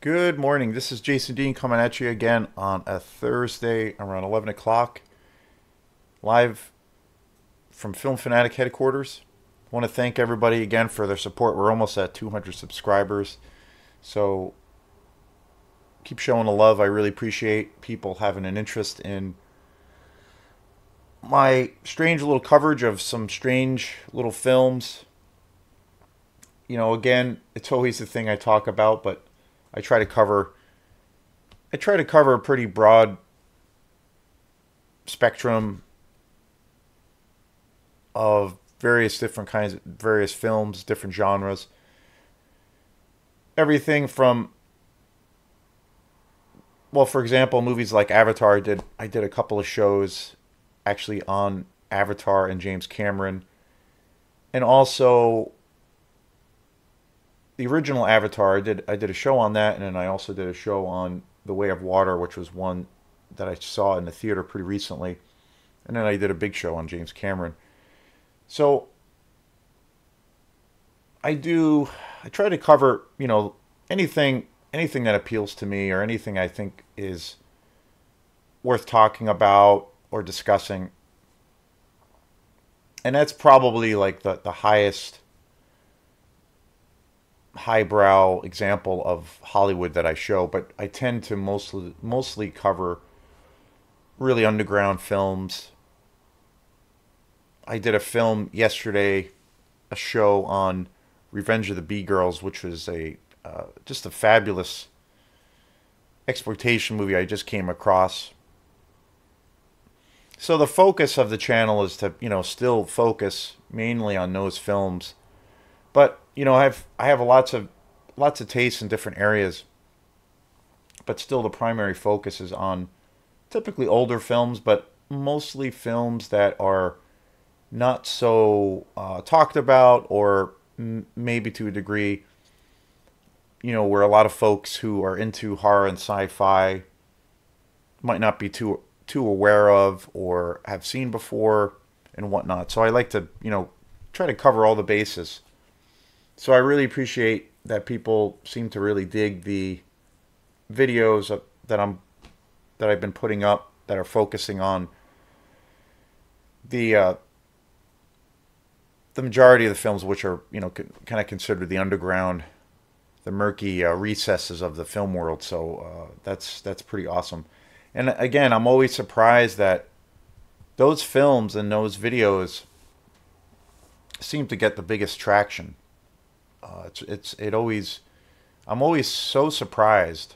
Good morning. This is Jason Dean coming at you again on a Thursday around 11 o'clock, live from Film Fanatic headquarters. I want to thank everybody again for their support. We're almost at 200 subscribers, so keep showing the love. I really appreciate people having an interest in my strange little coverage of some strange little films. Again, it's always the thing I talk about, but I try to cover a pretty broad spectrum of various different kinds of various films, different genres. Everything from, well, for example, movies like Avatar. I did a couple of shows actually on Avatar and James Cameron, and also the original Avatar. I did a show on that, and then I also did a show on The Way of Water, which was one that I saw in the theater pretty recently, and then I did a big show on James Cameron. So I try to cover anything that appeals to me, or anything I think is worth talking about or discussing, and that's probably like the highest highbrow example of Hollywood that I show. But I tend to mostly cover really underground films. I did a film yesterday, a show on Revenge of the Bee Girls, which was a just a fabulous exploitation movie I just came across. So the focus of the channel is to still focus mainly on those films, but I have lots of tastes in different areas, but still the primary focus is on typically older films, but mostly films that are not so talked about, or maybe to a degree, where a lot of folks who are into horror and sci-fi might not be too aware of or have seen before and whatnot. So I like to try to cover all the bases. So I really appreciate that people seem to really dig the videos that I've been putting up that are focusing on the majority of the films, which are kind of considered the underground, the murky recesses of the film world. So that's pretty awesome. And again, I'm always surprised that those films and those videos seem to get the biggest traction. I'm always so surprised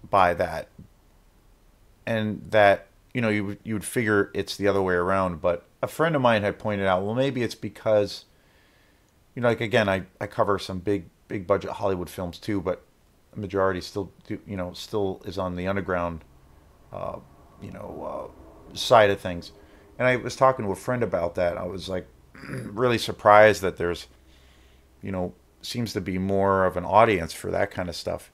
by that, and that you would figure it's the other way around. But a friend of mine had pointed out, well, maybe it's because like, again, I cover some big budget Hollywood films too, but the majority still is on the underground uh, side of things. And I was talking to a friend about that. I was like really surprised that there's seems to be more of an audience for that kind of stuff.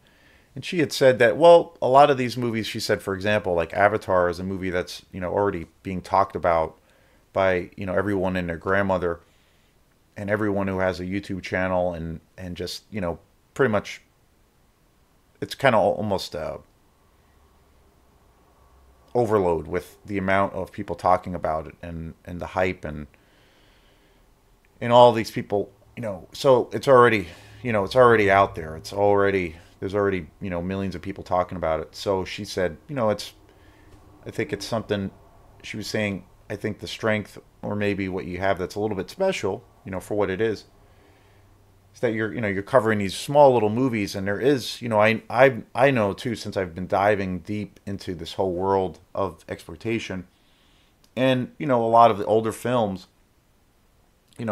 And she had said that, well, a lot of these movies, she said, for example, like Avatar is a movie that's already being talked about by everyone and their grandmother, and everyone who has a YouTube channel, and just pretty much, it's kind of almost overload with the amount of people talking about it, and the hype, and all these people. So it's already out there. There's already millions of people talking about it. So she said, I think it's something. She was saying, I think the strength, or maybe what you have that's a little bit special, for what it is that you're covering these small little movies. And there is, I know too, since I've been diving deep into this whole world of exploitation, and a lot of the older films,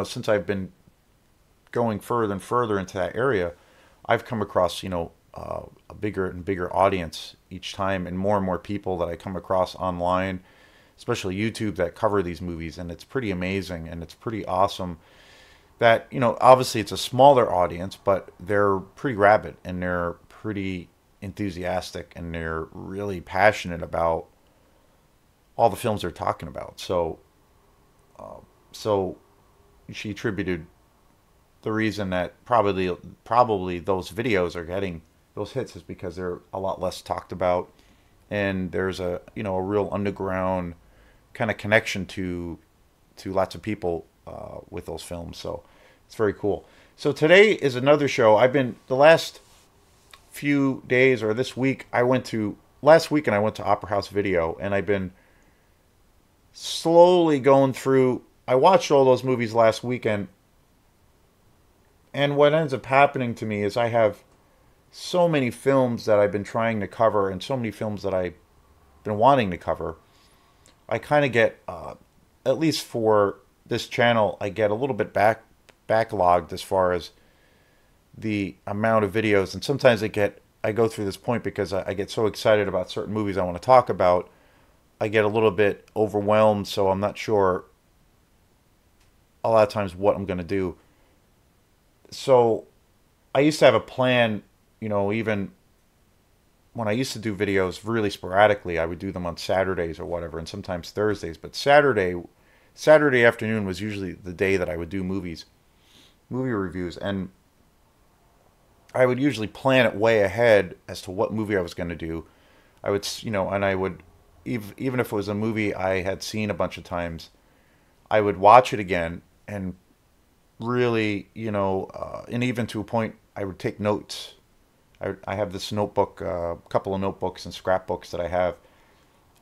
since I've been going further and further into that area, I've come across a bigger and bigger audience each time, and more people that I come across online, especially YouTube, that cover these movies. And it's pretty amazing, and it's pretty awesome that obviously it's a smaller audience, but they're pretty rabid, and they're pretty enthusiastic, and they're really passionate about all the films they're talking about. So she attributed the reason that probably those videos are getting those hits is because they're a lot less talked about, and there's a a real underground kind of connection to lots of people with those films. So it's very cool. So today is another show. I've been the last few days or this week. I went to last weekend. I went to Opera House Video, and I've been slowly going through. I watched all those movies last weekend, and what ends up happening to me is I have so many films that I've been trying to cover, and so many films that I've been wanting to cover. I kind of get, at least for this channel, I get a little bit backlogged as far as the amount of videos, and sometimes I go through this point because I get so excited about certain movies I want to talk about. I get a little bit overwhelmed, so I'm not sure a lot of times what I'm going to do. So I used to have a plan, even when I used to do videos really sporadically. I would do them on Saturdays or whatever, and sometimes Thursdays. But Saturday afternoon was usually the day that I would do movie reviews, and I would usually plan it way ahead as to what movie I was going to do. I would, and I would, even if it was a movie I had seen a bunch of times, I would watch it again and really, and even to a point, I would take notes. I have this notebook, a couple of notebooks and scrapbooks that I have.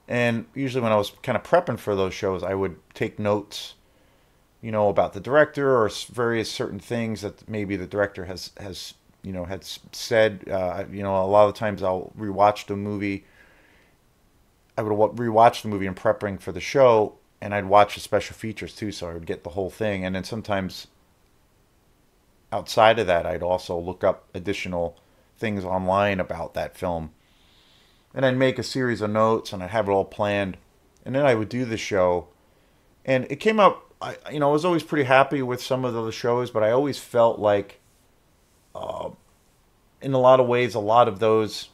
And usually when I was kind of prepping for those shows, I would take notes, about the director or various certain things that maybe the director has had said. A lot of the times I'll rewatch the movie. I would rewatch the movie in prepping for the show, and I'd watch the special features too, so I would get the whole thing. And then sometimes outside of that, I'd also look up additional things online about that film. And I'd make a series of notes, and I'd have it all planned. And then I would do the show. And it came out, I was always pretty happy with some of those shows, but I always felt like, in a lot of ways, a lot of those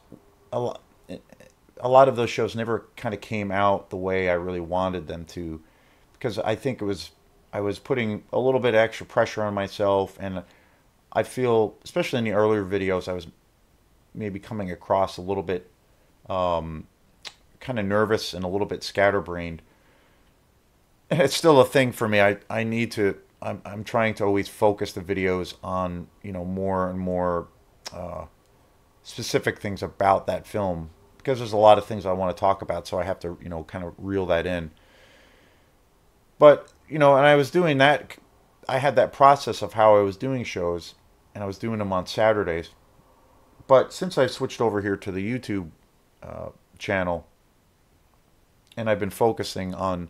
shows never kind of came out the way I really wanted them to, because I think I was putting a little bit of extra pressure on myself, and I feel, especially in the earlier videos, I was maybe coming across a little bit kind of nervous and a little bit scatterbrained. And it's still a thing for me. I'm trying to always focus the videos on, more and more specific things about that film, because there's a lot of things I want to talk about, so I have to, kind of reel that in. But, and I was doing that. I had that process of how I was doing shows, and I was doing them on Saturdays. But since I switched over here to the YouTube channel, and I've been focusing on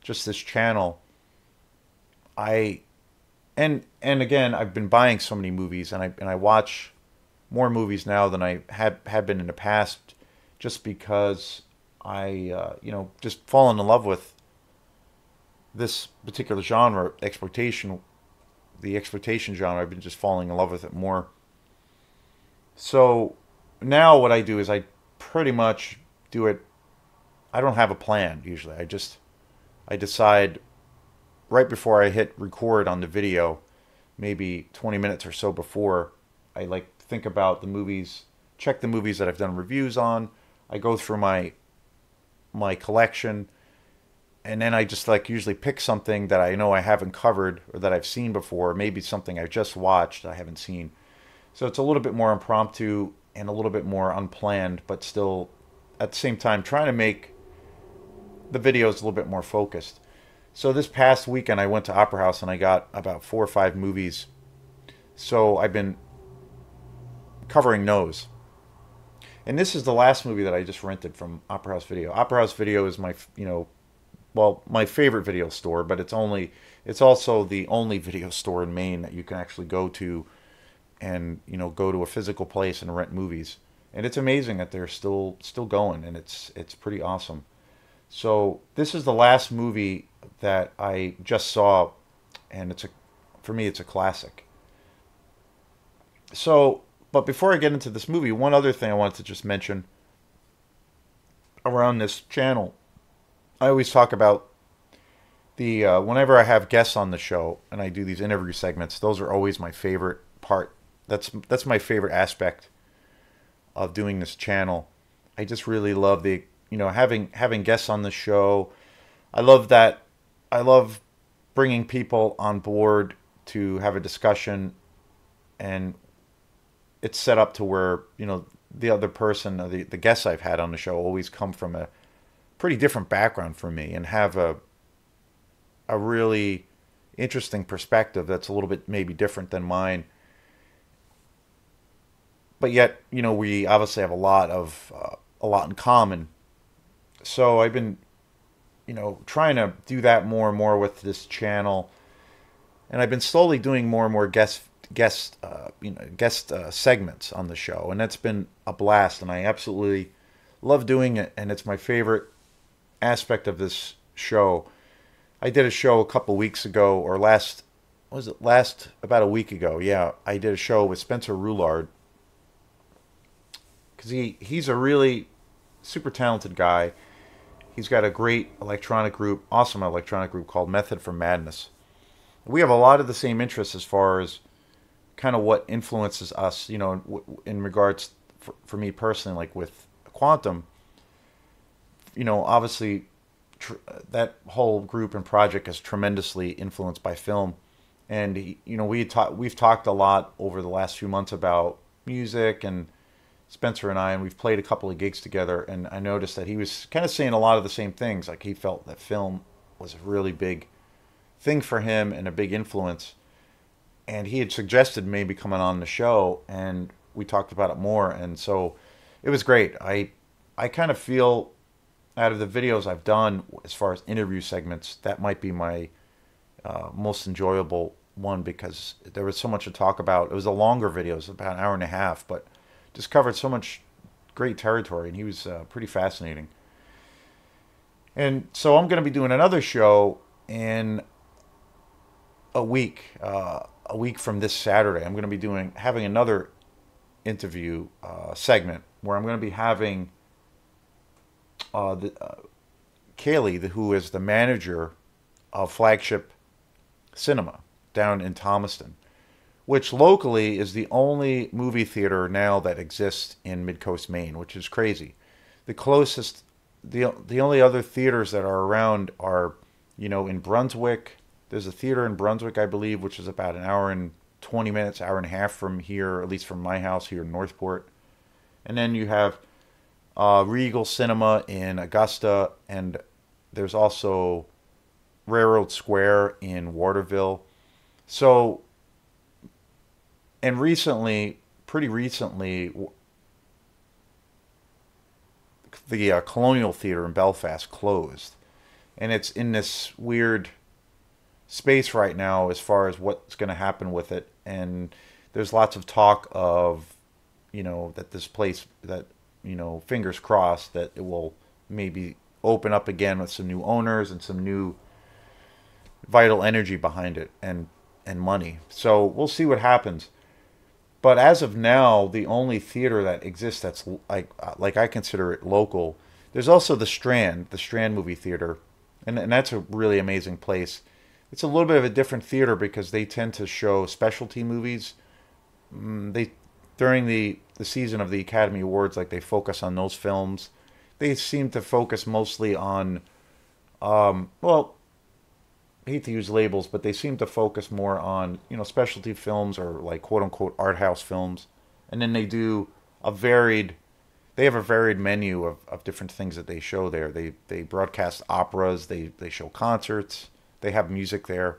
just this channel, and again, I've been buying so many movies, and I watch more movies now than I had been in the past, just because I just fallen in love with this particular genre, the exploitation genre. I've been just falling in love with it more. So now what I do is I pretty much do it. I don't have a plan usually. I decide right before I hit record on the video, maybe 20 minutes or so before. I think about the movies, check the movies that I've done reviews on. I go through my collection, and then I just usually pick something that I know I haven't covered or that I've seen before, maybe something I just watched that I haven't seen. So it's a little bit more impromptu and a little bit more unplanned, but still at the same time trying to make the videos a little bit more focused. So this past weekend I went to Opera House and I got about 4 or 5 movies. So I've been covering those. And this is the last movie that I just rented from Opera House Video. Opera House Video is my, my favorite video store, but it's also the only video store in Maine that you can actually go to and, go to a physical place and rent movies. And it's amazing that they're still going, and it's pretty awesome. So this is the last movie that I just saw, and for me it's a classic. So, but before I get into this movie, one other thing I wanted to just mention around this channel. I always talk about The whenever I have guests on the show and I do these interview segments, those are always my favorite part. That's my favorite aspect of doing this channel. I just really love the having guests on the show. I love that. I love bringing people on board to have a discussion, and it's set up to where the other person, or the guests I've had on the show, always come from a pretty different background from me and have a really interesting perspective that's a little bit maybe different than mine. But yet, we obviously have a lot in common. So I've been, trying to do that more and more with this channel, and I've been slowly doing more and more guest segments on the show, and that's been a blast, and I absolutely love doing it, and it's my favorite aspect of this show. I did a show a couple weeks ago, or last about a week ago? Yeah, I did a show with Spencer Roulard, because he's a really super talented guy. He's got a great awesome electronic group called Method for Madness. We have a lot of the same interests as far as kind of what influences us, in regards for me personally, like with Quantum. Obviously, that whole group and project is tremendously influenced by film, and we've talked a lot over the last few months about music, and Spencer and I, and we've played a couple of gigs together, and I noticed that he was kind of saying a lot of the same things. Like, he felt that film was a really big thing for him and a big influence, and he had suggested maybe coming on the show, and we talked about it more, and so it was great. I kind of feel, out of the videos I've done as far as interview segments, that might be my most enjoyable one, because there was so much to talk about. It was a longer video, it was about an hour and a half, but just covered so much great territory, and he was pretty fascinating. And so I'm going to be doing another show in a week from this Saturday. I'm going to be having another interview segment where I'm going to be having Kaylee, who is the manager of Flagship Cinema down in Thomaston, which locally is the only movie theater now that exists in Midcoast, Maine, which is crazy. The only other theaters that are around are, in Brunswick. There's a theater in Brunswick, I believe, which is about an hour and 20 minutes, hour and a half from here, at least from my house here in Northport. And then you have Regal Cinema in Augusta, and there's also Railroad Square in Waterville. So, and pretty recently, the Colonial Theater in Belfast closed. And it's in this weird space right now as far as what's going to happen with it. And there's lots of talk of, that this place, that, fingers crossed, that it will maybe open up again with some new owners and some new vital energy behind it, and money. So we'll see what happens. But as of now, the only theater that exists that's like I consider it local. There's also the Strand Movie Theater, and that's a really amazing place. It's a little bit of a different theater because they tend to show specialty movies. During the season of the Academy Awards, like, they focus on those films. They seem to focus mostly on, well, I hate to use labels, but they seem to focus more on, specialty films, or like quote unquote art house films. And then they have a varied menu of different things that they show there. They broadcast operas, they show concerts, they have music there.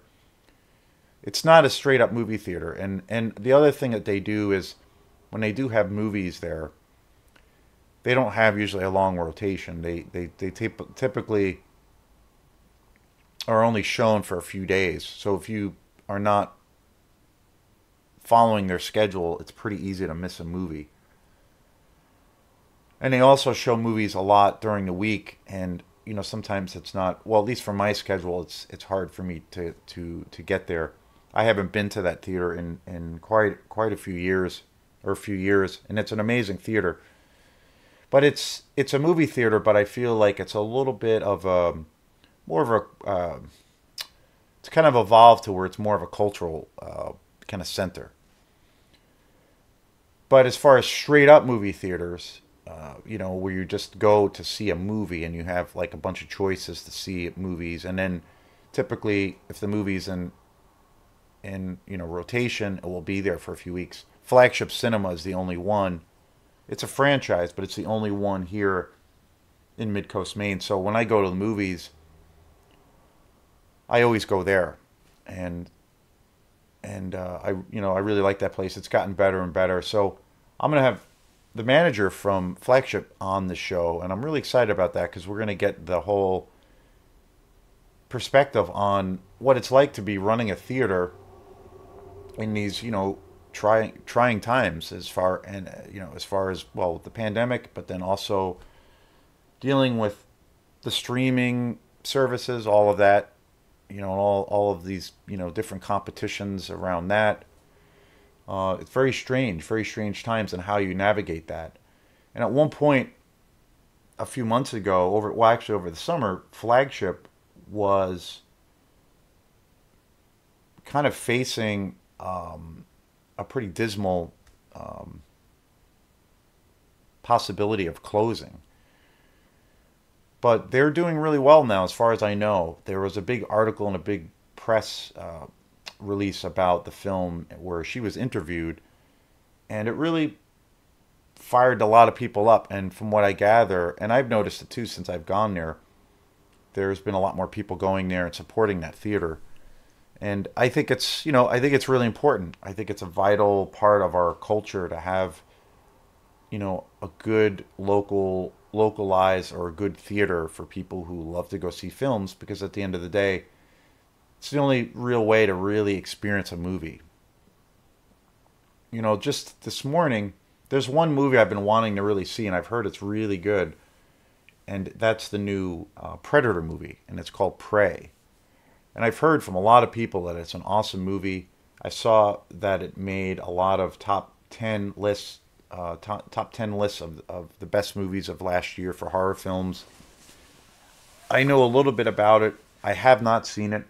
It's not a straight up movie theater. And the other thing that they do is, when they do have movies there, they don't have usually a long rotation. They typically are only shown for a few days. So if you are not following their schedule, it's pretty easy to miss a movie. And they also show movies a lot during the week, and sometimes it's not, well, at least for my schedule, it's hard for me to get there. I haven't been to that theater in quite a few years, and it's an amazing theater. But it's a movie theater, but I feel like it's a little bit of a more of a it's kind of evolved to where it's more of a cultural kind of center. But as far as straight up movie theaters, where you just go to see a movie and you have like a bunch of choices to see movies, and then typically if the movie's in rotation, it will be there for a few weeks. Flagship Cinema is the only one. It's a franchise, but it's the only one here in Midcoast, Maine. So when I go to the movies, I always go there, and I really like that place. It's gotten better and better. So I'm gonna have the manager from Flagship on the show, and I'm really excited about that because we're gonna get the whole perspective on what it's like to be running a theater in these trying times as far as well the pandemic, but then also dealing with the streaming services, all of that, all of these different competitions around that. It's very strange times and how you navigate that. And at one point, a few months ago, over the summer, Flagship was kind of facing a pretty dismal possibility of closing. But they're doing really well now, as far as I know. There was a big article and a big press release about the film where she was interviewed, and it really fired a lot of people up. And from what I gather, and I've noticed it too since I've gone there, there's been a lot more people going there and supporting that theater. And I think it's really important. I think it's a vital part of our culture to have, a good localized or a good theater for people who love to go see films, because at the end of the day, it's the only real way to really experience a movie. Just this morning, there's one movie I've been wanting to really see, and I've heard it's really good, and that's the new Predator movie, and it's called Prey. And I've heard from a lot of people that it's an awesome movie. I saw that it made a lot of top 10 lists of the best movies of last year for horror films. I know a little bit about it. I have not seen it.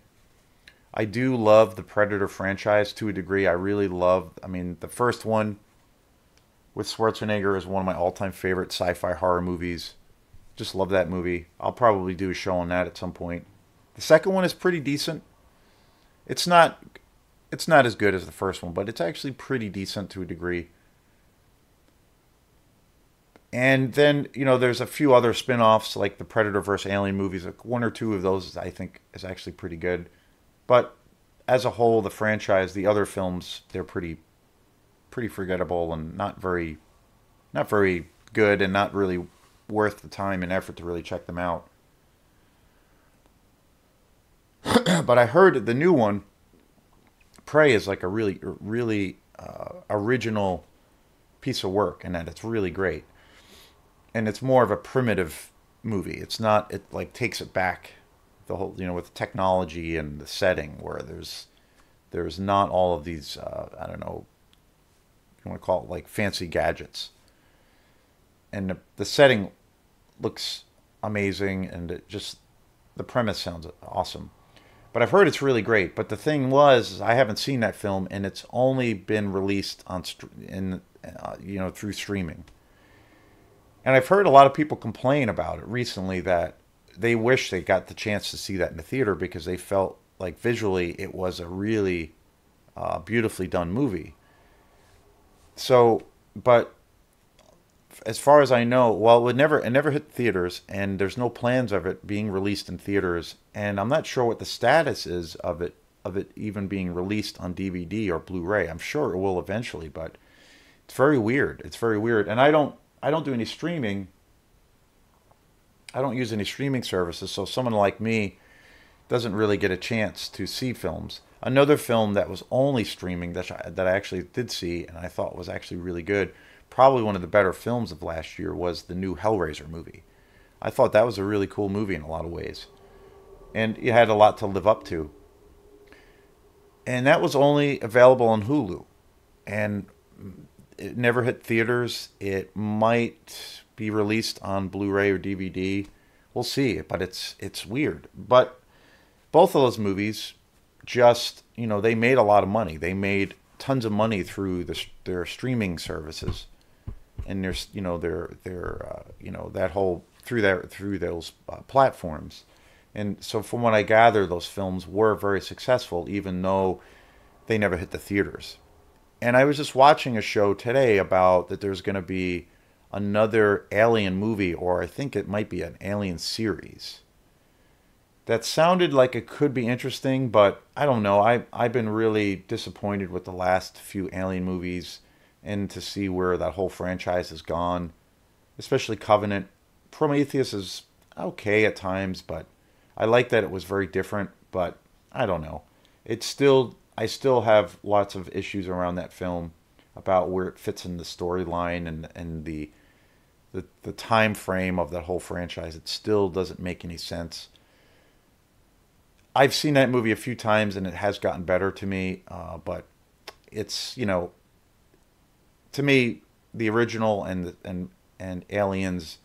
I do love the Predator franchise to a degree. The first one with Schwarzenegger is one of my all-time favorite sci-fi horror movies. Just love that movie. I'll probably do a show on that at some point. The second one is pretty decent. It's not as good as the first one, but it's actually pretty decent to a degree. And then, there's a few other spin-offs like the Predator vs. Alien movies. Like one or two of those I think is actually pretty good. But as a whole, the franchise, the other films, they're pretty forgettable and not very good, and not really worth the time and effort to really check them out. But I heard the new one, Prey, is like a really original piece of work, and that it's really great. And it's more of a primitive movie. It like takes it back, the whole, with technology and the setting, where there's not all of these, I don't know, you want to call it like fancy gadgets. And the setting looks amazing, and the premise sounds awesome. But I've heard it's really great. But the thing was, I haven't seen that film, and it's only been released through streaming. And I've heard a lot of people complain about it recently, that they wish they got the chance to see that in the theater, because they felt like visually it was a really beautifully done movie. So, but as far as I know, well, it never hit theaters, and there's no plans of it being released in theaters, and I'm not sure what the status is of it even being released on DVD or Blu-ray. I'm sure it will eventually, but it's very weird. It's very weird, and I don't do any streaming. I don't use any streaming services, so someone like me doesn't really get a chance to see films. Another film that was only streaming that I actually did see, and I thought was actually really good, probably one of the better films of last year, was the new Hellraiser movie. I thought that was a really cool movie in a lot of ways, and it had a lot to live up to. And that was only available on Hulu, and it never hit theaters. It might be released on Blu-ray or DVD. We'll see, but it's weird. But both of those movies, just, they made a lot of money. They made tons of money through their streaming services, and there's, that whole through those platforms. And so, from what I gather, those films were very successful, even though they never hit the theaters. And I was just watching a show today about that there's going to be another Alien movie, or I think it might be an Alien series. That sounded like it could be interesting, but I don't know. I've been really disappointed with the last few Alien movies, and to see where that whole franchise has gone, especially Covenant. Prometheus is okay at times, but I like that it was very different, but I don't know. I still have lots of issues around that film about where it fits in the storyline and the time frame of that whole franchise. It still doesn't make any sense. I've seen that movie a few times and it has gotten better to me, but it's, to me, the original and Aliens,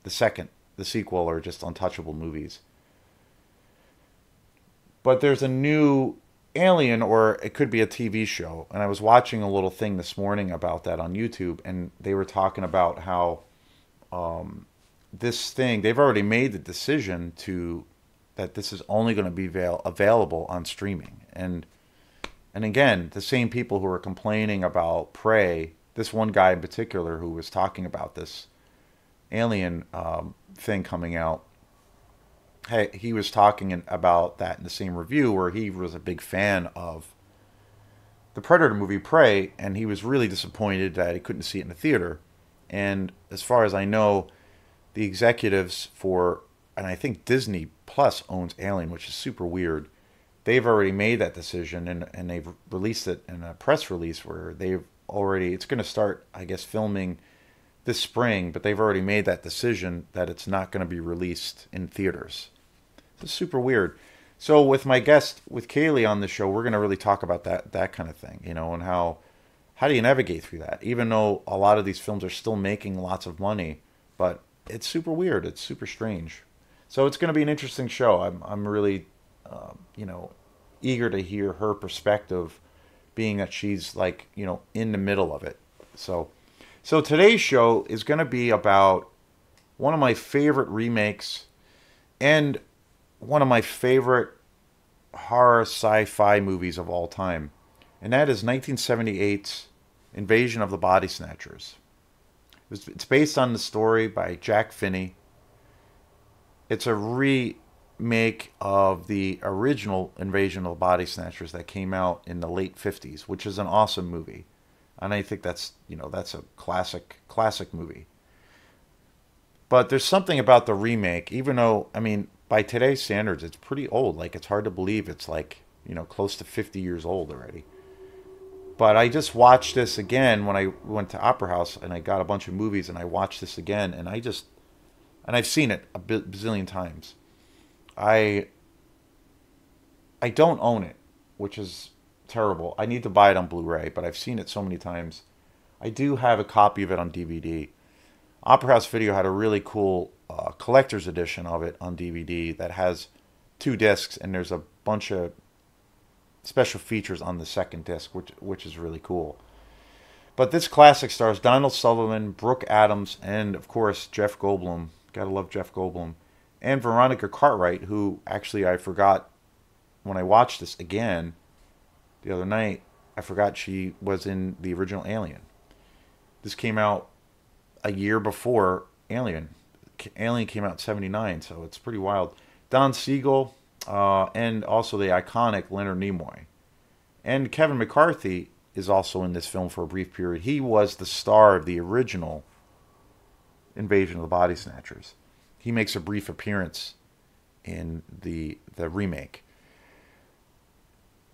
the sequel, are just untouchable movies. But there's a new Alien, or it could be a TV show, and I was watching a little thing this morning about that on YouTube, and they were talking about how this thing, they've already made the decision that this is only going to be available on streaming. And again, the same people who are complaining about Prey, this one guy in particular who was talking about this Alien thing coming out, hey, he was talking about that in the same review, where he was a big fan of the Predator movie Prey, and he was really disappointed that he couldn't see it in the theater. And as far as I know, the executives for, and I think Disney Plus owns Alien, which is super weird. They've already made that decision, and they've released it in a press release where it's going to start, I guess, filming this spring, but they've already made that decision that it's not going to be released in theaters. It's super weird. So with my guest, with Kaylee on the show, we're going to really talk about that kind of thing, and how do you navigate through that? Even though a lot of these films are still making lots of money, but it's super weird. It's super strange. So it's going to be an interesting show. I'm really, eager to hear her perspective, being that she's like, in the middle of it. So today's show is going to be about one of my favorite remakes and one of my favorite horror sci-fi movies of all time. And that is 1978's Invasion of the Body Snatchers. It's based on the story by Jack Finney. It's a remake of the original Invasion of the Body Snatchers that came out in the late 50s, which is an awesome movie. And I think that's a classic movie. But there's something about the remake, even though, by today's standards, it's pretty old. Like, it's hard to believe it's like, close to 50 years old already. But I just watched this again when I went to Opera House, and I got a bunch of movies, and I watched this again, and I've seen it a bazillion times. I don't own it, which is terrible. I need to buy it on Blu-ray, but I've seen it so many times. I do have a copy of it on DVD. Opera House Video had a really cool collector's edition of it on DVD that has 2 discs, and there's a bunch of special features on the second disc, which is really cool. But this classic stars Donald Sutherland, Brooke Adams, and of course Jeff Goldblum. Gotta love Jeff Goldblum. And Veronica Cartwright, who actually I forgot when I watched this again the other night. I forgot she was in the original Alien. This came out a year before Alien. Alien came out in 79, so it's pretty wild. Don Siegel, and also the iconic Leonard Nimoy. And Kevin McCarthy is also in this film for a brief period. He was the star of the original Invasion of the Body Snatchers. He makes a brief appearance in the remake.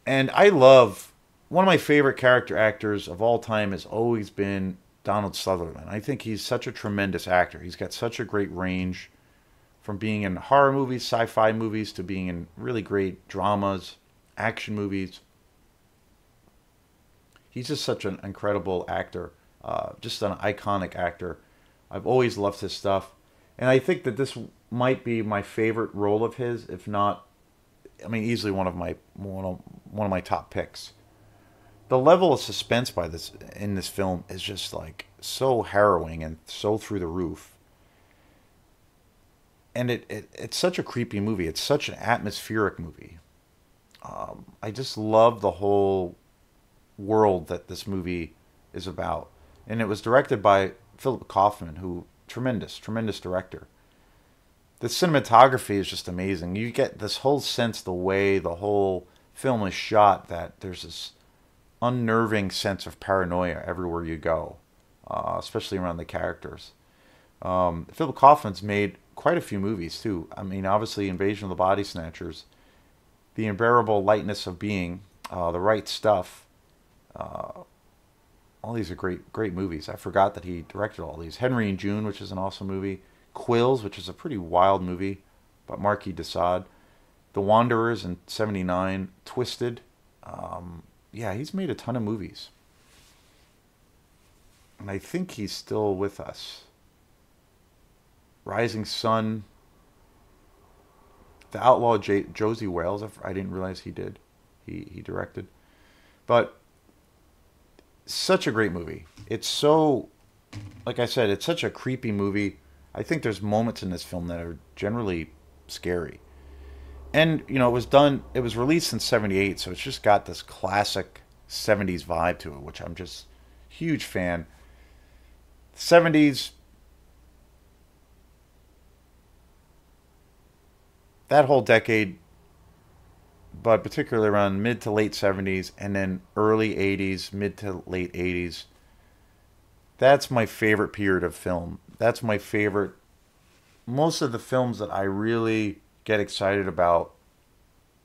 And I love, one of my favorite character actors of all time has always been Donald Sutherland. I think he's such a tremendous actor. He's got such a great range, from being in horror movies, sci-fi movies, to being in really great dramas, action movies. He's just such an incredible actor, just an iconic actor. I've always loved his stuff. And I think that this might be my favorite role of his, if not I mean, easily one of my top picks. The level of suspense by this in this film is just like so harrowing and so through the roof. And it's such a creepy movie. It's such an atmospheric movie. I just love the whole world that this movie is about. And it was directed by Philip Kaufman, who tremendous director. The cinematography is just amazing. You get this whole sense, the way the whole film is shot, that there's this unnerving sense of paranoia everywhere you go, especially around the characters. Philip Kaufman's made quite a few movies too. I mean, obviously, Invasion of the Body Snatchers, The Unbearable Lightness of Being, The Right Stuff. All these are great movies. I forgot that he directed all these. Henry and June, which is an awesome movie. Quills, which is a pretty wild movie, about Marquis de Sade. The Wanderers in '79. Twisted. Yeah, he's made a ton of movies. And I think he's still with us. Rising Sun. The Outlaw Josie Wales. I didn't realize he did. He directed. But such a great movie. It's so, like I said, it's such a creepy movie. I think there's moments in this film that are generally scary. And, it was released in '78, so it's just got this classic '70s vibe to it, which I'm just huge fan. '70s, that whole decade, but particularly around mid to late '70s and then early '80s, mid to late '80s. That's my favorite period of film. That's my favorite. Most of the films that I really get excited about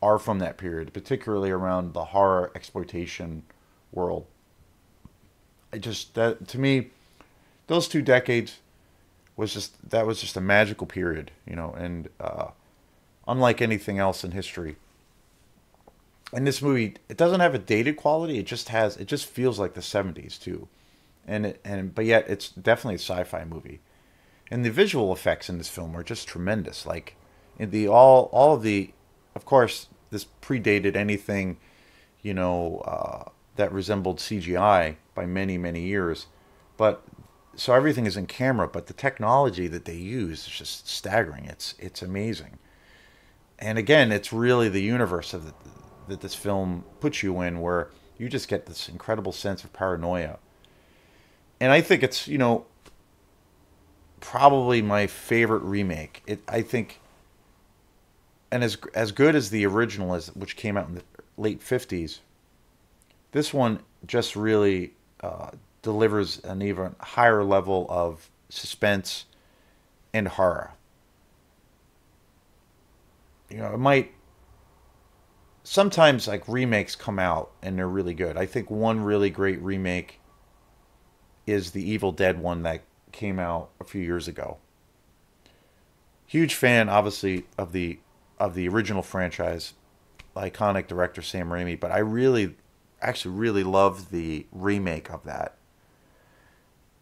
are from that period, particularly around the horror exploitation world. That to me, those 2 decades was just a magical period, and unlike anything else in history. And this movie, it doesn't have a dated quality. It just feels like the '70s too, but yet it's definitely a sci-fi movie. And the visual effects in this film are just tremendous. Like in all of the, of course, this predated anything, that resembled CGI by many years, but so everything is in camera. But the technology that they use is just staggering. It's amazing. And again, it's really the universe that this film puts you in, where you just get this incredible sense of paranoia. And I think it's, probably my favorite remake. I think, and as good as the original is, which came out in the late '50s, this one just really delivers an even higher level of suspense and horror. It might sometimes, like, remakes come out and they're really good. I think one really great remake is the Evil Dead one that came out a few years ago. Huge fan, obviously, of the original franchise, iconic director Sam Raimi, but I actually really loved the remake of that.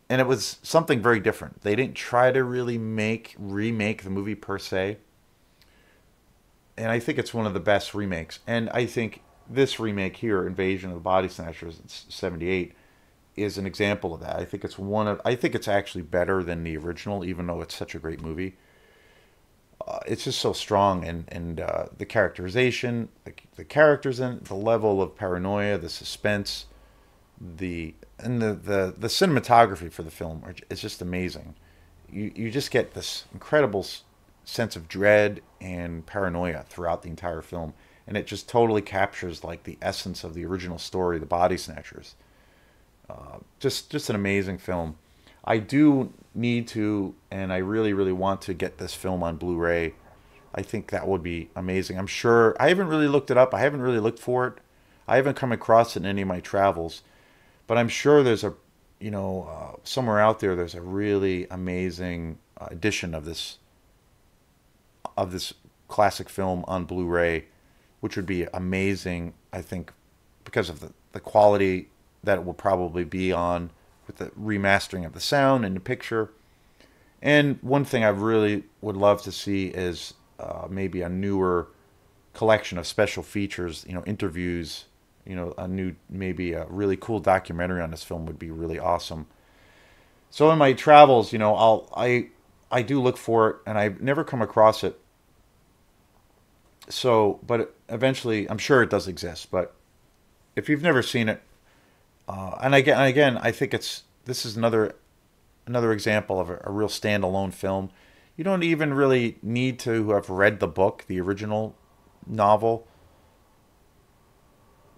And it was something very different. They didn't try to really remake the movie per se. And I think it's one of the best remakes. And I think this remake here, Invasion of the Body Snatchers, it's '78, is an example of that. I think it's actually better than the original, even though it's such a great movie. It's just so strong, and the characterization, the characters in it, the level of paranoia, the suspense, the cinematography for the film is just amazing. You just get this incredible sense of dread and paranoia throughout the entire film, and it just totally captures like the essence of the original story, The Body Snatchers. Just an amazing film. I do need to, and I really want to get this film on Blu-ray. I think that would be amazing. I'm sure, I haven't really looked it up. I haven't really looked for it. I haven't come across it in any of my travels. But I'm sure there's somewhere out there, there's a really amazing edition of this classic film on Blu-ray, which would be amazing, I think, because of the quality that it will probably be on, with the remastering of the sound and the picture. And one thing I really would love to see is maybe a newer collection of special features, interviews, a new, maybe a really cool documentary on this film would be really awesome. So in my travels, I do look for it, and I've never come across it. So, but eventually, I'm sure it does exist. But if you've never seen it, and again, I think this is another example of a real standalone film. You don't even really need to have read the book, the original novel,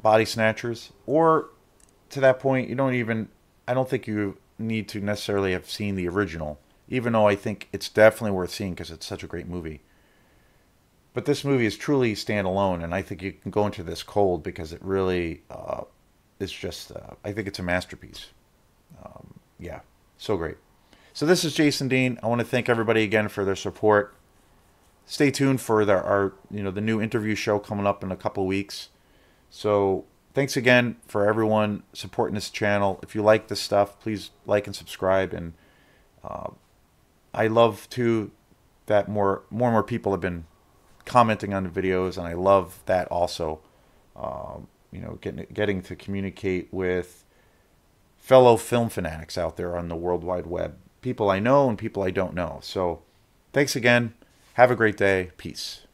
Body Snatchers, or to that point, I don't think you need to necessarily have seen the original, even though I think it's definitely worth seeing because it's such a great movie. But this movie is truly standalone, and I think you can go into this cold because it really is just, I think it's a masterpiece. Yeah, so great. So this is Jason Dean. I want to thank everybody again for their support. Stay tuned for the new interview show coming up in a couple of weeks. So thanks again for everyone supporting this channel. If you like this stuff, please like and subscribe. And I love too that more and more people have been commenting on the videos, and I love that also. Getting to communicate with fellow film fanatics out there on the World Wide Web, people I know and people I don't know. So thanks again. Have a great day. Peace.